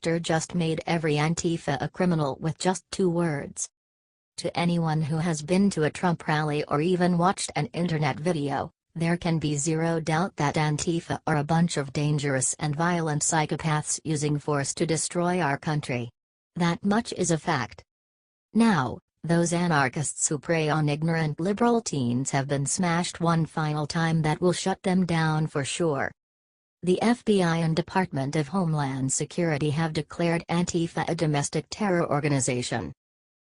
director just made every Antifa a criminal with just 2 words. To anyone who has been to a Trump rally or even watched an internet video, there can be zero doubt that Antifa are a bunch of dangerous and violent psychopaths using force to destroy our country. That much is a fact. Now, those anarchists who prey on ignorant liberal teens have been smashed one final time that will shut them down for sure. The FBI and Department of Homeland Security have declared Antifa a domestic terror organization.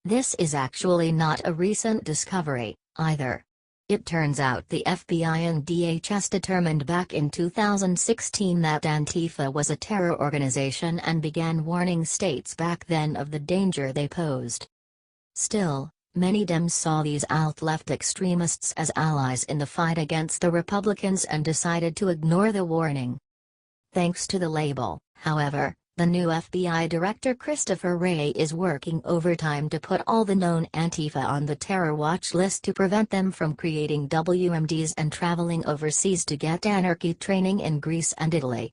This is actually not a recent discovery, either. It turns out the FBI and DHS determined back in 2016 that Antifa was a terror organization and began warning states back then of the danger they posed. Still, many Dems saw these alt-left extremists as allies in the fight against the Republicans and decided to ignore the warning. Thanks to the label, however, the new FBI Director Christopher Wray is working overtime to put all the known Antifa on the terror watch list to prevent them from creating WMDs and traveling overseas to get anarchy training in Greece and Italy.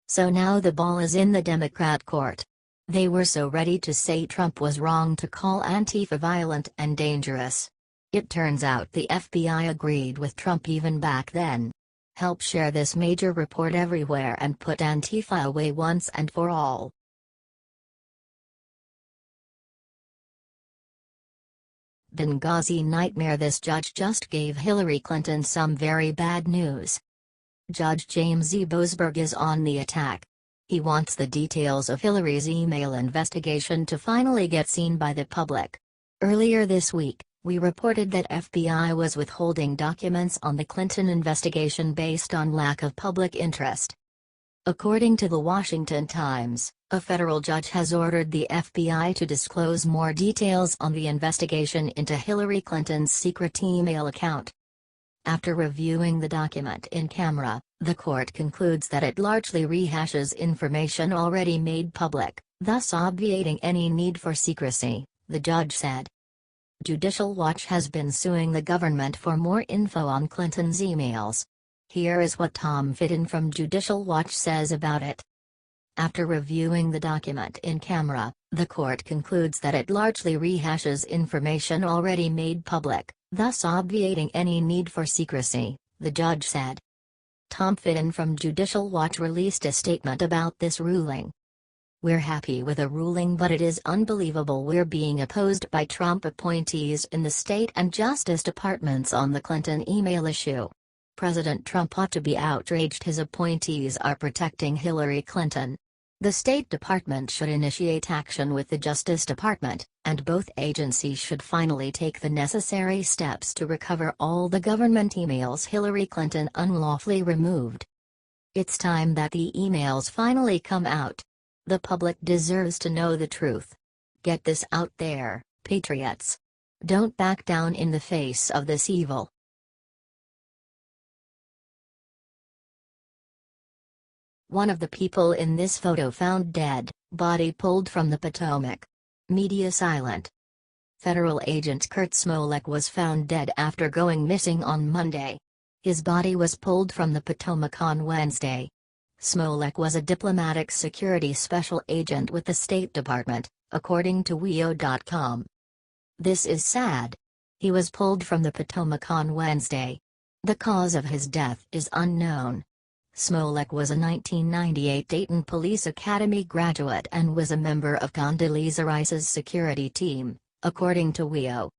So now the ball is in the Democrat court. They were so ready to say Trump was wrong to call Antifa violent and dangerous. It turns out the FBI agreed with Trump even back then. Help share this major report everywhere and put Antifa away once and for all. Benghazi nightmare. This judge just gave Hillary Clinton some very bad news. Judge James E. Boasberg is on the attack. He wants the details of Hillary's email investigation to finally get seen by the public. Earlier this week, we reported that FBI was withholding documents on the Clinton investigation based on lack of public interest. According to the Washington Times, a federal judge has ordered the FBI to disclose more details on the investigation into Hillary Clinton's secret email account. After reviewing the document in camera, the court concludes that it largely rehashes information already made public, thus obviating any need for secrecy, the judge said. Judicial Watch has been suing the government for more info on Clinton's emails. Here is what Tom Fitton from Judicial Watch says about it. After reviewing the document in camera, the court concludes that it largely rehashes information already made public, thus obviating any need for secrecy, the judge said. Tom Fitton from Judicial Watch released a statement about this ruling. "We're happy with the ruling, but it is unbelievable we're being opposed by Trump appointees in the State and Justice Departments on the Clinton email issue. President Trump ought to be outraged his appointees are protecting Hillary Clinton. The State Department should initiate action with the Justice Department, and both agencies should finally take the necessary steps to recover all the government emails Hillary Clinton unlawfully removed. It's time that the emails finally come out. The public deserves to know the truth. Get this out there, patriots. Don't back down in the face of this evil." One of the people in this photo found dead, body pulled from the Potomac. Media silent. Federal agent Kurt Smoller was found dead after going missing on Monday. His body was pulled from the Potomac on Wednesday. Smoller was a diplomatic security special agent with the State Department, according to WEO.com. "This is sad. He was pulled from the Potomac on Wednesday. The cause of his death is unknown." Smoller was a 1998 Dayton Police Academy graduate and was a member of Condoleezza Rice's security team, according to WEO.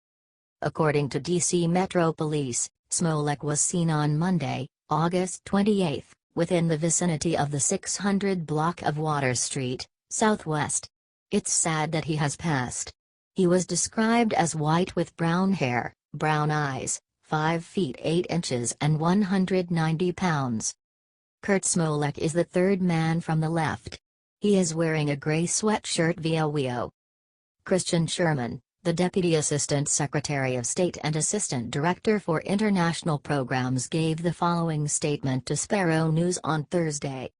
According to D.C. Metro Police, Smoller was seen on Monday, August 28, within the vicinity of the 600 block of Water Street, Southwest. "It's sad that he has passed. He was described as white with brown hair, brown eyes, 5 feet 8 inches and 190 pounds. Kurt Smoller is the third man from the left. He is wearing a gray sweatshirt via WEO. Christian Sherman, the Deputy Assistant Secretary of State and Assistant Director for International Programs, gave the following statement to Sparrow News on Thursday.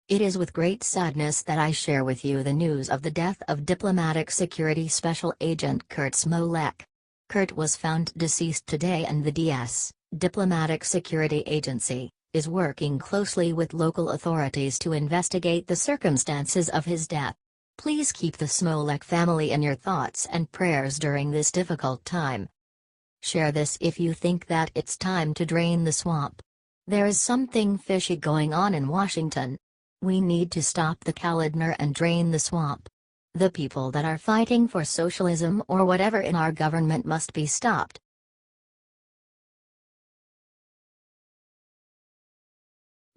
"It is with great sadness that I share with you the news of the death of Diplomatic Security Special Agent Kurt Smoller. Kurt was found deceased today and the D.S. Diplomatic Security Agency, is working closely with local authorities to investigate the circumstances of his death. Please keep the Smoller family in your thoughts and prayers during this difficult time. Share this if you think that it's time to drain the swamp. There is something fishy going on in Washington. We need to stop the calendar and drain the swamp. The people that are fighting for socialism or whatever in our government must be stopped.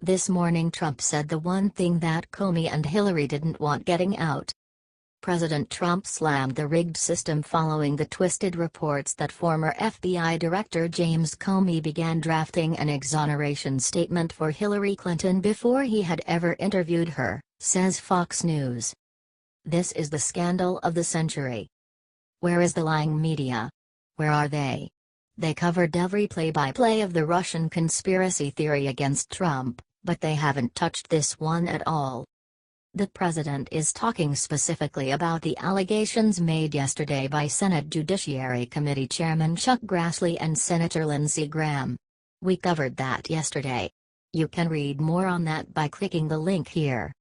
This morning Trump said the one thing that Comey and Hillary didn't want getting out. President Trump slammed the rigged system following the twisted reports that former FBI Director James Comey began drafting an exoneration statement for Hillary Clinton before he had ever interviewed her, says Fox News. This is the scandal of the century. Where is the lying media? Where are they? They covered every play-by-play of the Russian conspiracy theory against Trump, but they haven't touched this one at all. The president is talking specifically about the allegations made yesterday by Senate Judiciary Committee Chairman Chuck Grassley and Senator Lindsey Graham. We covered that yesterday. You can read more on that by clicking the link here.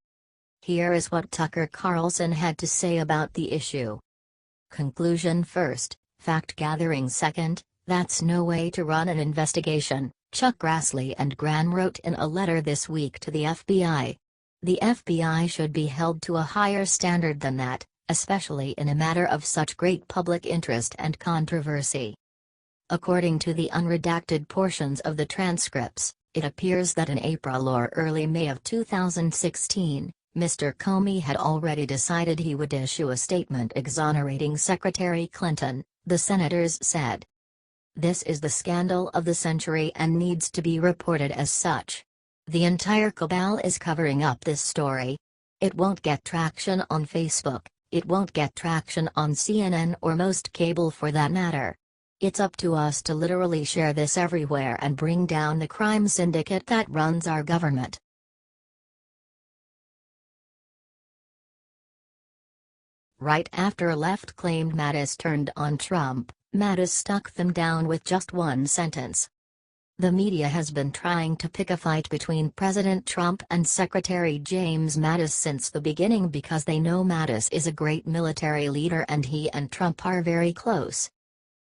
Here is what Tucker Carlson had to say about the issue. Conclusion first, fact-gathering second, that's no way to run an investigation, Chuck Grassley and Graham wrote in a letter this week to the FBI. The FBI should be held to a higher standard than that, especially in a matter of such great public interest and controversy. According to the unredacted portions of the transcripts, it appears that in April or early May of 2016, Mr. Comey had already decided he would issue a statement exonerating Secretary Clinton, the senators said. This is the scandal of the century and needs to be reported as such. The entire cabal is covering up this story. It won't get traction on Facebook, it won't get traction on CNN or most cable for that matter. It's up to us to literally share this everywhere and bring down the crime syndicate that runs our government. Right after left claimed Mattis turned on Trump, Mattis stuck them down with just one sentence. The media has been trying to pick a fight between President Trump and Secretary James Mattis since the beginning because they know Mattis is a great military leader and he and Trump are very close.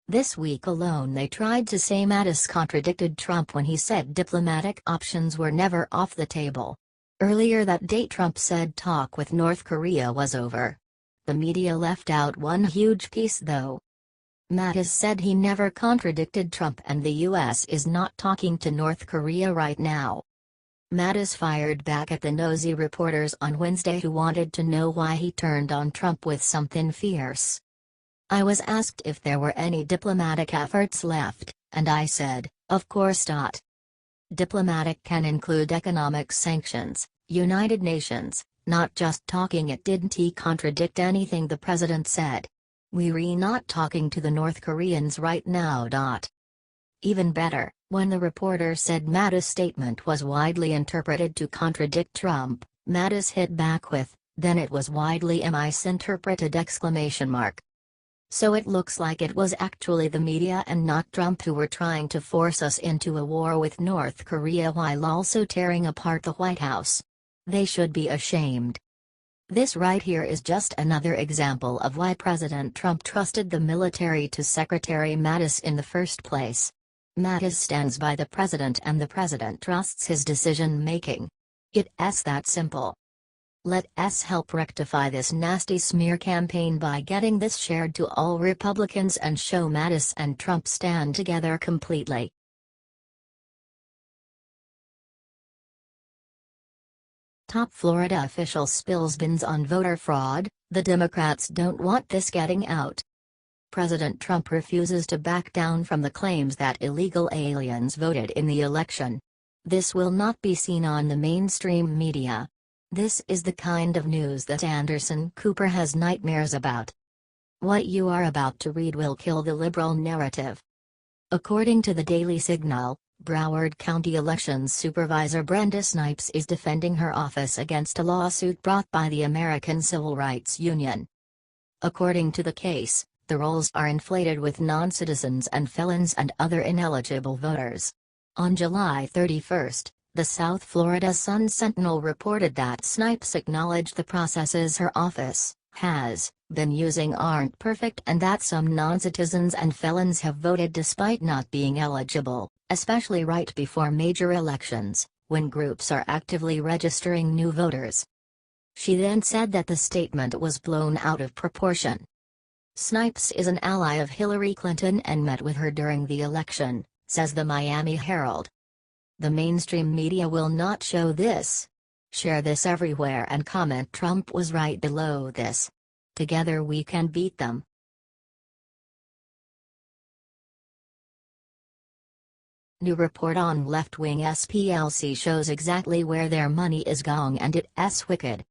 This week alone they tried to say Mattis contradicted Trump when he said diplomatic options were never off the table. Earlier that day Trump said talk with North Korea was over. The media left out one huge piece though. Mattis said he never contradicted Trump and the U.S. is not talking to North Korea right now. Mattis fired back at the nosy reporters on Wednesday who wanted to know why he turned on Trump with something fierce. I was asked if there were any diplomatic efforts left, and I said, of course not. Diplomatic can include economic sanctions, United Nations, not just talking. It didn't he contradict anything the president said. We're not talking to the North Koreans right now. Even better, when the reporter said Mattis' statement was widely interpreted to contradict Trump, Mattis hit back with, then it was widely misinterpreted! So it looks like it was actually the media and not Trump who were trying to force us into a war with North Korea while also tearing apart the White House. They should be ashamed. This right here is just another example of why President Trump trusted the military to Secretary Mattis in the first place. Mattis stands by the president and the president trusts his decision-making. It's that simple. Let us help rectify this nasty smear campaign by getting this shared to all Republicans and show Mattis and Trump stand together completely. Top Florida official spills beans on voter fraud, the Democrats don't want this getting out. President Trump refuses to back down from the claims that illegal aliens voted in the election. This will not be seen on the mainstream media. This is the kind of news that Anderson Cooper has nightmares about. What you are about to read will kill the liberal narrative. According to the Daily Signal, Broward County Elections Supervisor Brenda Snipes is defending her office against a lawsuit brought by the American Civil Rights Union. According to the case, the rolls are inflated with non-citizens and felons and other ineligible voters. On July 31, The South Florida Sun-Sentinel reported that Snipes acknowledged the processes her office has been using aren't perfect and that some non-citizens and felons have voted despite not being eligible, especially right before major elections, when groups are actively registering new voters. She then said that the statement was blown out of proportion. Snipes is an ally of Hillary Clinton and met with her during the election, says the Miami Herald. The mainstream media will not show this. Share this everywhere and comment Trump was right below this. Together we can beat them. New report on left-wing SPLC shows exactly where their money is going and it's wicked.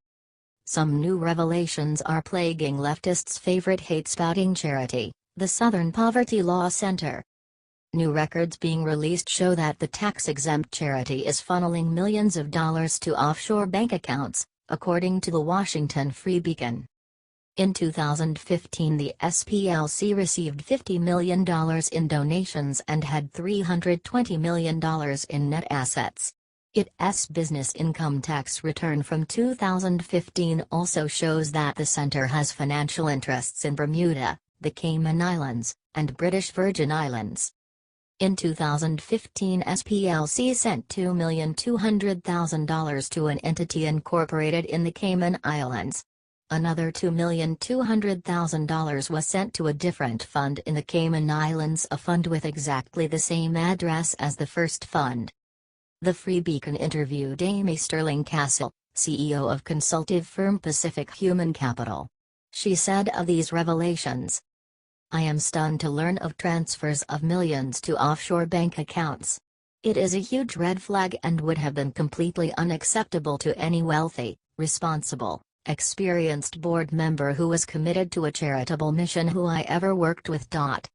Some new revelations are plaguing leftists' favorite hate-spouting charity, the Southern Poverty Law Center. New records being released show that the tax-exempt charity is funneling millions of dollars to offshore bank accounts, according to the Washington Free Beacon. In 2015, the SPLC received $50 million in donations and had $320 million in net assets. Its business income tax return from 2015 also shows that the center has financial interests in Bermuda, the Cayman Islands, and British Virgin Islands. In 2015, SPLC sent $2,200,000 to an entity incorporated in the Cayman Islands. Another $2,200,000 was sent to a different fund in the Cayman Islands, a fund with exactly the same address as the first fund. The Free Beacon interviewed Amy Sterling Castle, CEO of consultative firm Pacific Human Capital. She said of these revelations, "I am stunned to learn of transfers of millions to offshore bank accounts. It is a huge red flag and would have been completely unacceptable to any wealthy, responsible, experienced board member who was committed to a charitable mission who I ever worked with. But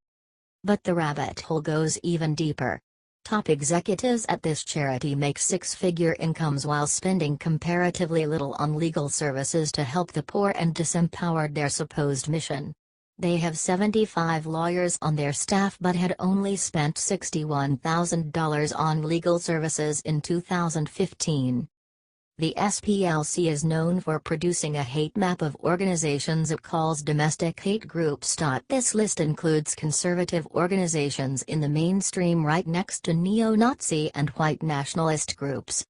the rabbit hole goes even deeper. Top executives at this charity make six-figure incomes while spending comparatively little on legal services to help the poor and disempowered. Their supposed mission. They have 75 lawyers on their staff but had only spent $61,000 on legal services in 2015. The SPLC is known for producing a hate map of organizations it calls domestic hate groups. This list includes conservative organizations in the mainstream right next to neo-Nazi and white nationalist groups.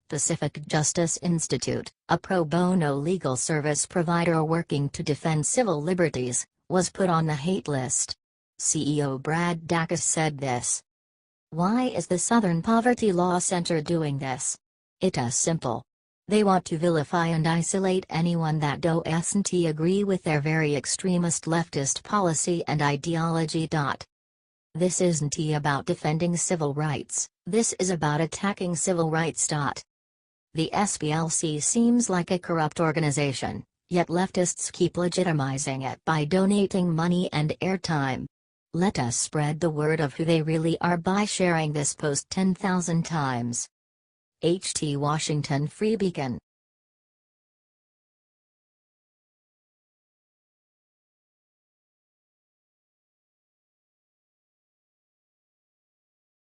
Pacific Justice Institute, a pro bono legal service provider working to defend civil liberties, was put on the hate list. CEO Brad Dacus said this. Why is the Southern Poverty Law Center doing this? It is simple. They want to vilify and isolate anyone that doesn't agree with their very extremist leftist policy and ideology. This isn't about defending civil rights, this is about attacking civil rights. The SPLC seems like a corrupt organization, yet leftists keep legitimizing it by donating money and airtime. Let us spread the word of who they really are by sharing this post 10,000 times. HT Washington Free Beacon.